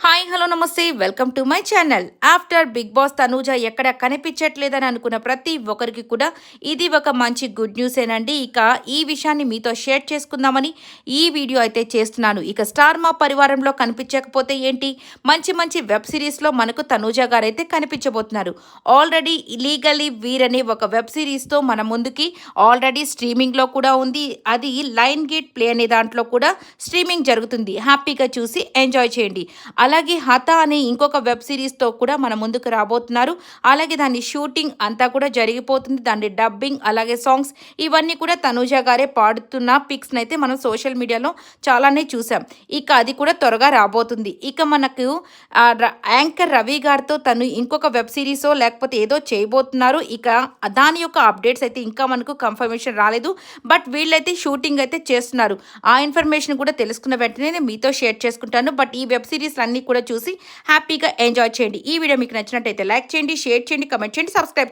Hi hello నమస్తే welcome to my channel. After Bigg Boss Tanuja ఎక్కడ కనిపించట్లేదని అనుకున్న ప్రతి ఒక్కరికి కూడా ఇది ఒక మంచి గుడ్ న్యూసేనండి. ఇక ఈ విషయాన్ని మీతో షేర్ చేసుకుందామని ఈ వీడియో అయితే చేస్తున్నాను. ఇక స్టార్ మా పరివారంలో కనిపించకపోతే ఏంటి, మంచి మంచి వెబ్ సిరీస్లో మనకు తనూజ గారు అయితే కనిపించబోతున్నారు. ఆల్రెడీ ఇలీగలీ వీర్ అనే ఒక వెబ్ సిరీస్తో మన ముందుకి ఆల్రెడీ స్ట్రీమింగ్లో కూడా ఉంది. అది లైన్ గేట్ ప్లే అనే దాంట్లో కూడా స్ట్రీమింగ్ జరుగుతుంది. హ్యాపీగా చూసి ఎంజాయ్ చేయండి. అలాగే 'హత' అనే ఇంకొక వెబ్ సిరీస్‌తో కూడా మన ముందుకు రాబోతున్నారు. అలాగే దాని షూటింగ్ అంతా కూడా జరిగిపోతుంది. దాని డబ్బింగ్ అలాగే సాంగ్స్ ఇవన్నీ కూడా తనూజ గారే పాడుతున్న పిక్స్‌నైతే మనం సోషల్ మీడియాలో చాలానే చూసాం. ఇక అది కూడా త్వరగా రాబోతుంది. ఇక మనకు యాంకర్ రవి గారితో తను ఇంకొక వెబ్ సిరీసో లేకపోతే ఏదో చేయబోతున్నారు. ఇక దాని యొక్క అప్డేట్స్ అయితే ఇంకా మనకు కన్ఫర్మేషన్ రాలేదు. బట్ వీళ్ళైతే షూటింగ్ అయితే చేస్తున్నారు. ఆ ఇన్ఫర్మేషన్ కూడా తెలుసుకున్న వెంటనే నేను మీతో షేర్ చేసుకుంటాను. బట్ ఈ వెబ్ సిరీస్ అన్నీ కూడా చూసి హ్యాపీగా ఎంజాయ్ చేయండి. ఈ వీడియో మీకు నచ్చినట్టయితే లైక్ చేయండి, షేర్ చేయండి, కమెంట్ చేయండి, సబ్స్క్రైబ్